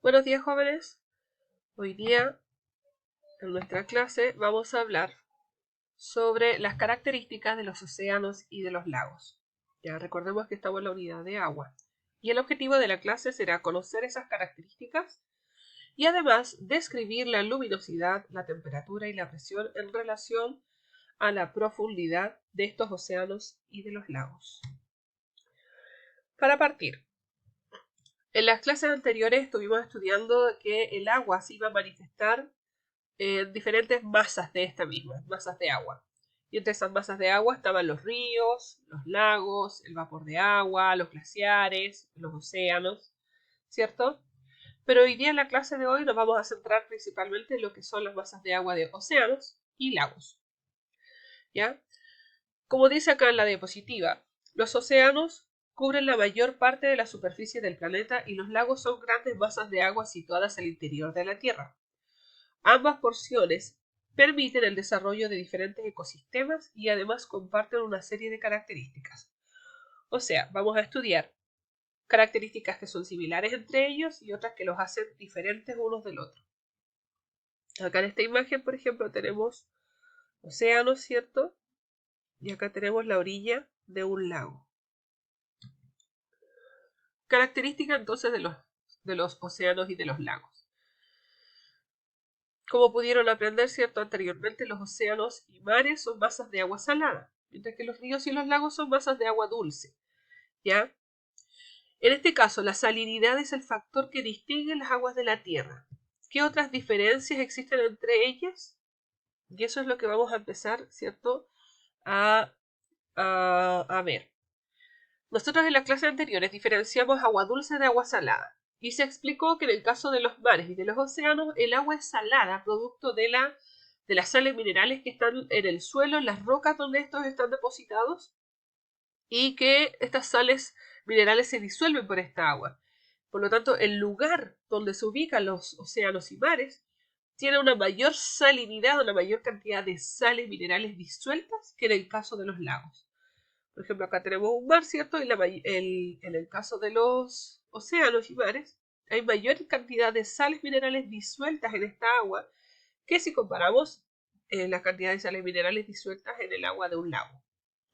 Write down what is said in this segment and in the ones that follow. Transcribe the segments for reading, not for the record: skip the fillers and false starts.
Buenos días, jóvenes. Hoy día en nuestra clase vamos a hablar sobre las características de los océanos y de los lagos. Ya recordemos que estamos en la unidad de agua. Y el objetivo de la clase será conocer esas características y además describir la luminosidad, la temperatura y la presión en relación a la profundidad de estos océanos y de los lagos. Para partir, en las clases anteriores estuvimos estudiando que el agua se iba a manifestar diferentes masas de esta misma, masas de agua. Y entre esas masas de agua estaban los ríos, los lagos, el vapor de agua, los glaciares, los océanos, ¿cierto? Pero hoy día en la clase de hoy nos vamos a centrar principalmente en lo que son las masas de agua de océanos y lagos. ¿Ya? Como dice acá en la diapositiva, los océanos cubren la mayor parte de la superficie del planeta y los lagos son grandes masas de agua situadas al interior de la Tierra. Ambas porciones permiten el desarrollo de diferentes ecosistemas y además comparten una serie de características. O sea, vamos a estudiar características que son similares entre ellos y otras que los hacen diferentes unos del otro. Acá en esta imagen, por ejemplo, tenemos océanos, ¿cierto? Y acá tenemos la orilla de un lago. Características entonces de los océanos y de los lagos. Como pudieron aprender, ¿cierto? Anteriormente, los océanos y mares son masas de agua salada, mientras que los ríos y los lagos son masas de agua dulce, ¿ya? En este caso, la salinidad es el factor que distingue las aguas de la Tierra. ¿Qué otras diferencias existen entre ellas? Y eso es lo que vamos a empezar, ¿cierto? A ver. Nosotros en las clases anteriores diferenciamos agua dulce de agua salada. Y se explicó que en el caso de los mares y de los océanos, el agua es salada, producto de las sales minerales que están en el suelo, en las rocas donde estos están depositados, y que estas sales minerales se disuelven por esta agua. Por lo tanto, el lugar donde se ubican los océanos y mares tiene una mayor salinidad, una mayor cantidad de sales minerales disueltas que en el caso de los lagos. Por ejemplo, acá tenemos un mar, ¿cierto? Y en el caso de los océanos y mares, hay mayor cantidad de sales minerales disueltas en esta agua que si comparamos la cantidad de sales minerales disueltas en el agua de un lago.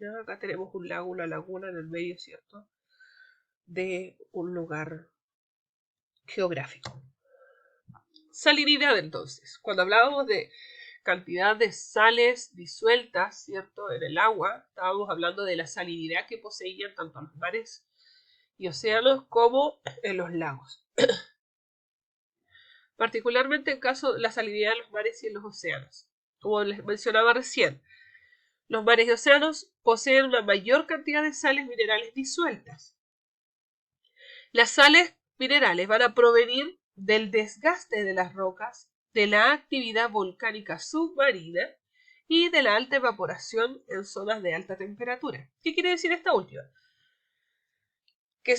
¿Ya? Acá tenemos un lago, una laguna en el medio, ¿cierto? De un lugar geográfico. Salinidad, entonces. Cuando hablábamos de cantidad de sales disueltas, ¿cierto? En el agua, estábamos hablando de la salinidad que poseían tanto los mares y océanos como en los lagos. Particularmente en caso de la salinidad de los mares y en los océanos. Como les mencionaba recién, los mares y océanos poseen una mayor cantidad de sales minerales disueltas. Las sales minerales van a provenir del desgaste de las rocas, de la actividad volcánica submarina y de la alta evaporación en zonas de alta temperatura. ¿Qué quiere decir esta última? Que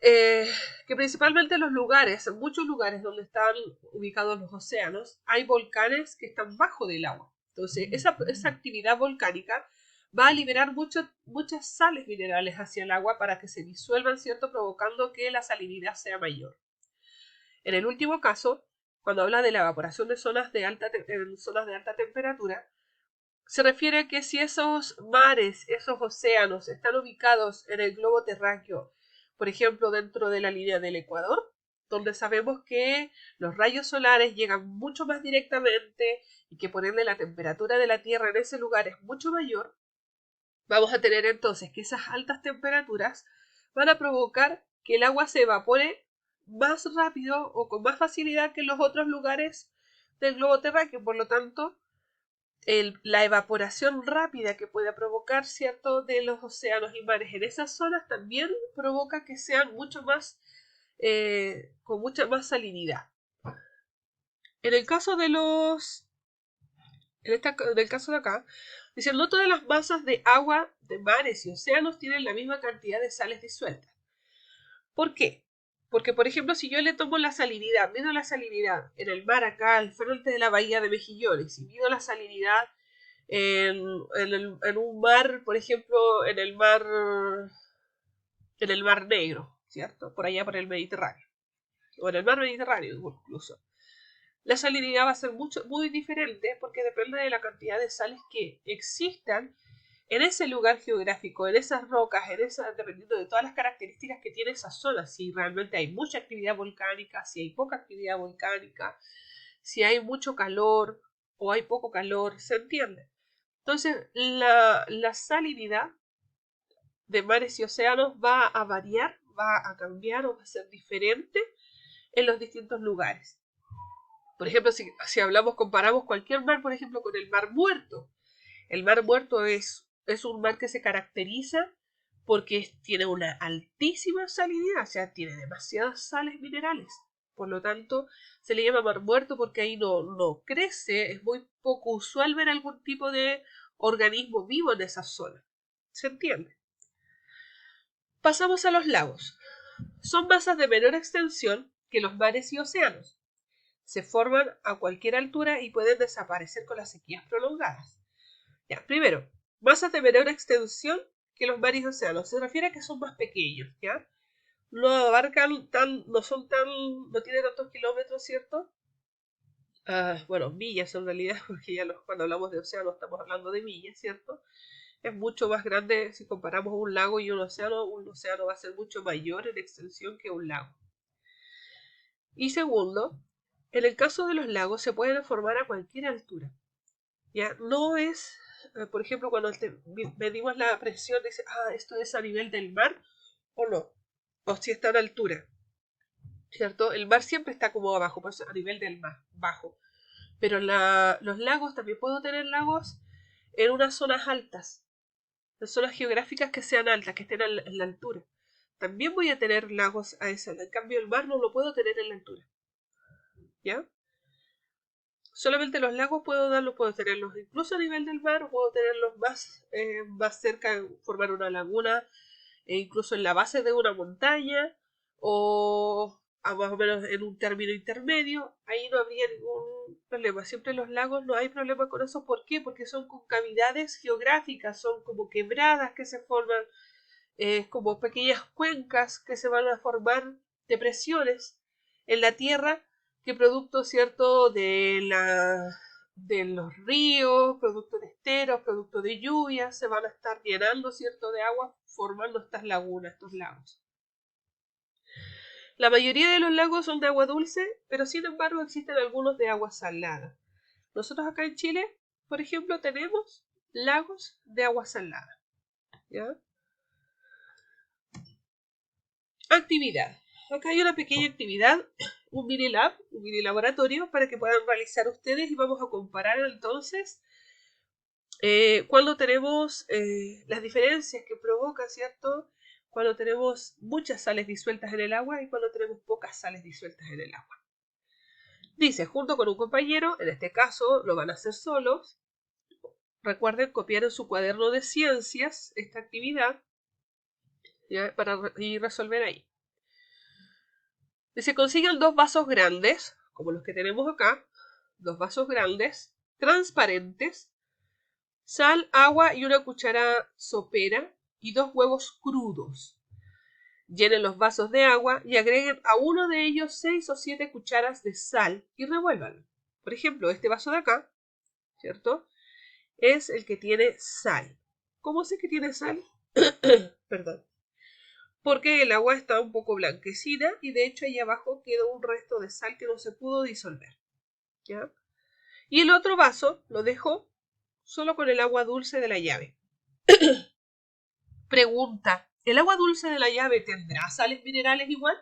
que principalmente en los lugares, en muchos lugares donde están ubicados los océanos, hay volcanes que están bajo del agua. Entonces, esa actividad volcánica va a liberar muchas sales minerales hacia el agua para que se disuelvan, ¿cierto? Provocando que la salinidad sea mayor. En el último caso, cuando habla de la evaporación de en zonas de alta temperatura, se refiere a que si esos mares, esos océanos están ubicados en el globo terráqueo, por ejemplo, dentro de la línea del Ecuador, donde sabemos que los rayos solares llegan mucho más directamente y que por ende la temperatura de la Tierra en ese lugar es mucho mayor, vamos a tener entonces que esas altas temperaturas van a provocar que el agua se evapore más rápido o con más facilidad que en los otros lugares del globo terráqueo. Por lo tanto, la evaporación rápida que puede provocar, ¿cierto?, de los océanos y mares en esas zonas también provoca que sean mucho más, con mucha más salinidad. En el caso de en el caso de acá, dicen, no todas las masas de agua de mares y océanos tienen la misma cantidad de sales disueltas. ¿Por qué? Porque, por ejemplo, si yo le tomo mido la salinidad en el mar acá al frente de la bahía de Mejillones, y mido la salinidad en un mar, por ejemplo, en el mar Negro, ¿cierto? Por allá por el Mediterráneo. o en el mar Mediterráneo incluso. La salinidad va a ser muy diferente porque depende de la cantidad de sales que existan en ese lugar geográfico, en esas rocas, dependiendo de todas las características que tiene esa zona, si realmente hay mucha actividad volcánica, si hay poca actividad volcánica, si hay mucho calor o hay poco calor, ¿se entiende? Entonces, la salinidad de mares y océanos va a variar, va a cambiar o va a ser diferente en los distintos lugares. Por ejemplo, si comparamos cualquier mar, por ejemplo, con el Mar Muerto. El Mar Muerto es un mar que se caracteriza porque tiene una altísima salinidad, o sea, tiene demasiadas sales minerales. Por lo tanto, se le llama Mar Muerto porque ahí no crece, es muy poco usual ver algún tipo de organismo vivo en esa zona. ¿Se entiende? Pasamos a los lagos. Son masas de menor extensión que los mares y océanos. Se forman a cualquier altura y pueden desaparecer con las sequías prolongadas. Ya, primero, masas de menor extensión que los mares y océanos. Se refiere a que son más pequeños, ¿ya? No abarcan no tienen tantos kilómetros, ¿cierto? Bueno, millas en realidad, porque ya cuando hablamos de océano estamos hablando de millas, ¿cierto? Es mucho más grande si comparamos un lago y un océano va a ser mucho mayor en extensión que un lago. Y segundo, en el caso de los lagos se pueden formar a cualquier altura. Ya no es, por ejemplo, cuando medimos la presión, dice, esto es a nivel del mar o no, o si está a altura, ¿cierto? El mar siempre está como abajo, por eso a nivel del mar, bajo. Pero los lagos, también puedo tener lagos en unas zonas altas, en zonas geográficas que sean altas, que estén en la altura. También voy a tener lagos a esa, en cambio el mar no lo puedo tener en la altura. ¿Ya? Solamente los lagos puedo tenerlos incluso a nivel del mar, o puedo tenerlos más cerca, formar una laguna, e incluso en la base de una montaña, o más o menos en un término intermedio. Ahí no habría ningún problema. Siempre en los lagos no hay problema con eso. ¿Por qué? Porque son concavidades geográficas, son como quebradas que se forman, como pequeñas cuencas que se van a formar, depresiones en la tierra, que producto, ¿cierto?, de los ríos, producto de esteros, producto de lluvias, se van a estar llenando, ¿cierto?, de agua, formando estas lagunas, estos lagos. La mayoría de los lagos son de agua dulce, pero sin embargo existen algunos de agua salada. Nosotros acá en Chile, por ejemplo, tenemos lagos de agua salada. ¿Ya? Actividad. Acá hay una pequeña actividad, un mini laboratorio para que puedan realizar ustedes, y vamos a comparar entonces cuando tenemos las diferencias que provoca, ¿cierto? Cuando tenemos muchas sales disueltas en el agua y cuando tenemos pocas sales disueltas en el agua. Dice, junto con un compañero, en este caso lo van a hacer solos. Recuerden copiar en su cuaderno de ciencias esta actividad, ¿ya?, para resolver ahí. Se consiguen 2 vasos grandes, como los que tenemos acá, 2 vasos grandes, transparentes, sal, agua y una cuchara sopera y 2 huevos crudos. Llenen los vasos de agua y agreguen a uno de ellos 6 o 7 cucharas de sal y revuélvanlo. Por ejemplo, este vaso de acá, ¿cierto?, es el que tiene sal. ¿Cómo sé que tiene sal? Perdón. Porque el agua está un poco blanquecina y de hecho ahí abajo quedó un resto de sal que no se pudo disolver. ¿Ya? Y el otro vaso lo dejo solo con el agua dulce de la llave. Pregunta, ¿el agua dulce de la llave tendrá sales minerales igual?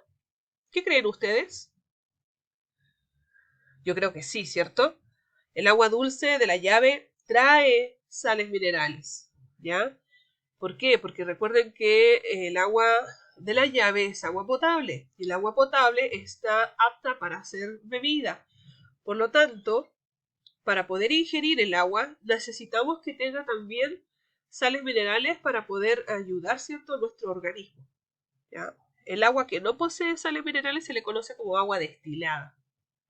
¿Qué creen ustedes? Yo creo que sí, ¿cierto? El agua dulce de la llave trae sales minerales. ¿Ya? ¿Por qué? Porque recuerden que el agua de la llave es agua potable y el agua potable está apta para ser bebida. Por lo tanto, para poder ingerir el agua necesitamos que tenga también sales minerales para poder ayudar, ¿cierto?, a nuestro organismo. ¿Ya? El agua que no posee sales minerales se le conoce como agua destilada,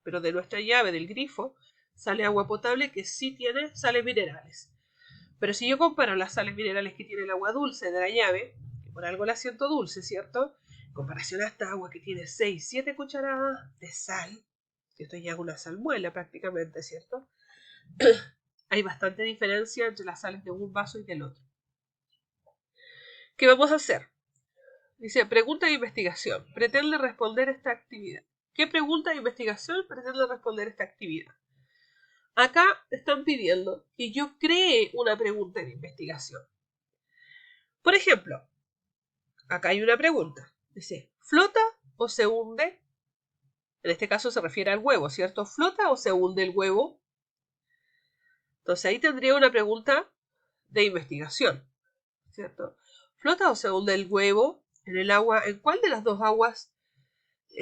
pero de nuestra llave, del grifo, sale agua potable que sí tiene sales minerales. Pero si yo comparo las sales minerales que tiene el agua dulce de la llave, que por algo la siento dulce, ¿cierto?, En comparación a esta agua que tiene 6, 7 cucharadas de sal, esto ya es una salmuela prácticamente, ¿cierto? Hay bastante diferencia entre las sales de un vaso y del otro. ¿Qué vamos a hacer? Dice, pregunta de investigación. Pretende responder esta actividad. ¿Qué pregunta de investigación pretende responder esta actividad? Acá están pidiendo que yo cree una pregunta de investigación. Por ejemplo, acá hay una pregunta. Dice, ¿flota o se hunde? En este caso se refiere al huevo, ¿cierto? ¿Flota o se hunde el huevo? Entonces ahí tendría una pregunta de investigación, ¿cierto? ¿Flota o se hunde el huevo en el agua? ¿En cuál de las dos aguas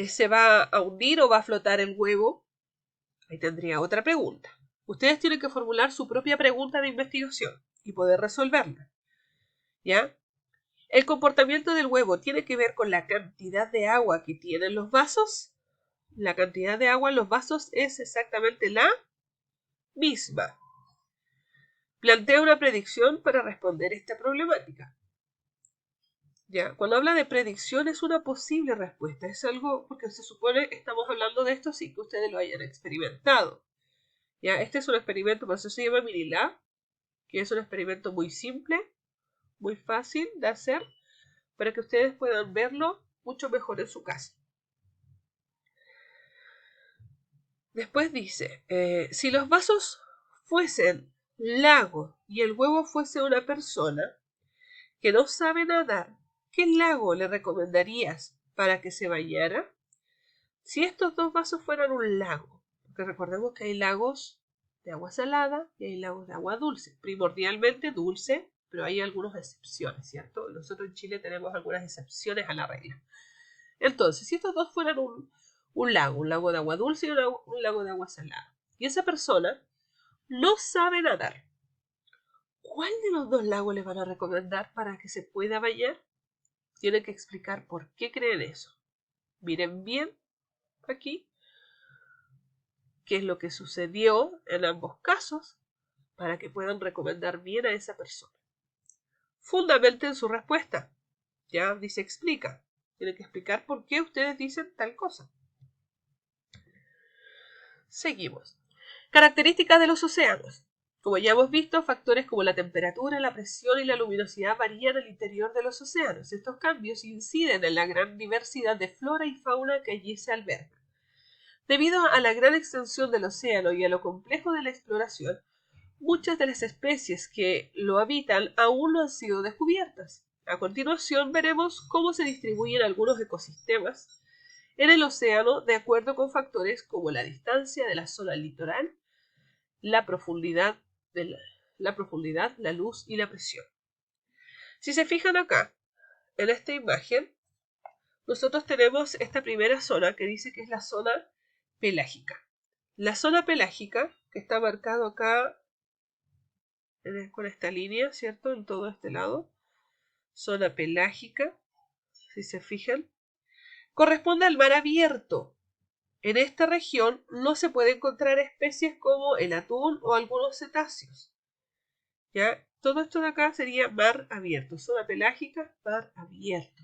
se va a hundir o va a flotar el huevo? Ahí tendría otra pregunta. Ustedes tienen que formular su propia pregunta de investigación y poder resolverla. ¿Ya? ¿El comportamiento del huevo tiene que ver con la cantidad de agua que tienen los vasos? La cantidad de agua en los vasos es exactamente la misma. Plantea una predicción para responder esta problemática. ¿Ya? Cuando habla de predicción es una posible respuesta. Es algo, porque se supone que estamos hablando de esto sin que ustedes lo hayan experimentado. ¿Ya? Este es un experimento, por eso se llama Minilab, que es un experimento muy simple, muy fácil de hacer, para que ustedes puedan verlo mucho mejor en su casa. Después dice, si los vasos fuesen lagos y el huevo fuese una persona que no sabe nadar, ¿qué lago le recomendarías para que se bañara? Si estos dos vasos fueran un lago, porque recordemos que hay lagos de agua salada y hay lagos de agua dulce, primordialmente dulce, pero hay algunas excepciones, ¿cierto? Nosotros en Chile tenemos algunas excepciones a la regla. Entonces, si estos dos fueran un lago de agua dulce y un lago de agua salada, y esa persona no sabe nadar, ¿cuál de los dos lagos le van a recomendar para que se pueda bañar? Tienen que explicar por qué creen eso. Miren bien aquí qué es lo que sucedió en ambos casos para que puedan recomendar bien a esa persona. Fundamenten su respuesta. Ya dice explica. Tienen que explicar por qué ustedes dicen tal cosa. Seguimos. Características de los océanos. Como ya hemos visto, factores como la temperatura, la presión y la luminosidad varían al interior de los océanos. Estos cambios inciden en la gran diversidad de flora y fauna que allí se alberga. Debido a la gran extensión del océano y a lo complejo de la exploración, muchas de las especies que lo habitan aún no han sido descubiertas. A continuación veremos cómo se distribuyen algunos ecosistemas en el océano de acuerdo con factores como la distancia de la zona litoral, la profundidad, la luz y la presión. Si se fijan acá, en esta imagen, nosotros tenemos esta primera zona que dice que es la zona pelágica. La zona pelágica, que está marcado acá con esta línea, ¿cierto? En todo este lado. Zona pelágica, si se fijan, corresponde al mar abierto. En esta región no se puede encontrar especies como el atún o algunos cetáceos. ¿Ya? Todo esto de acá sería mar abierto. Zona pelágica, mar abierto.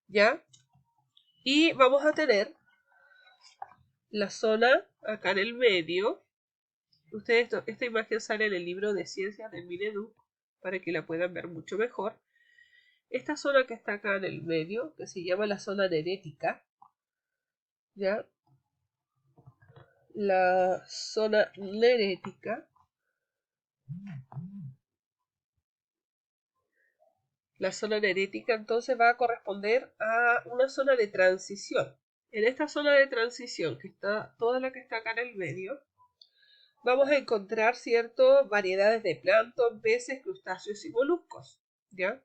¿Ya? Y vamos a tener la zona acá en el medio. Ustedes, esta imagen sale en el libro de ciencias del Mineduc para que la puedan ver mucho mejor. Esta zona que está acá en el medio, que se llama la zona nerética, ¿ya? La zona nerética. La zona nerética entonces va a corresponder a una zona de transición. En esta zona de transición, que está toda la que está acá en el medio, vamos a encontrar ciertas variedades de plancton, peces, crustáceos y moluscos, ¿ya?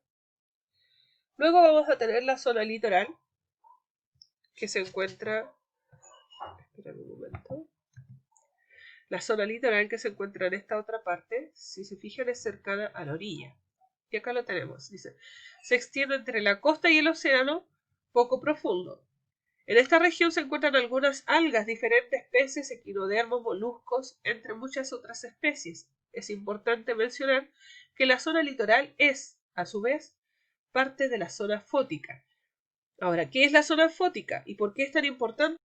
Luego vamos a tener la zona litoral, que se encuentra... Espera un momento. La zona litoral que se encuentra en esta otra parte, si se fijan, es cercana a la orilla. Y acá lo tenemos. Dice, se extiende entre la costa y el océano poco profundo. En esta región se encuentran algunas algas, diferentes peces, equinodermos, moluscos, entre muchas otras especies. Es importante mencionar que la zona litoral es, a su vez, parte de la zona fótica. Ahora, ¿qué es la zona fótica y por qué es tan importante?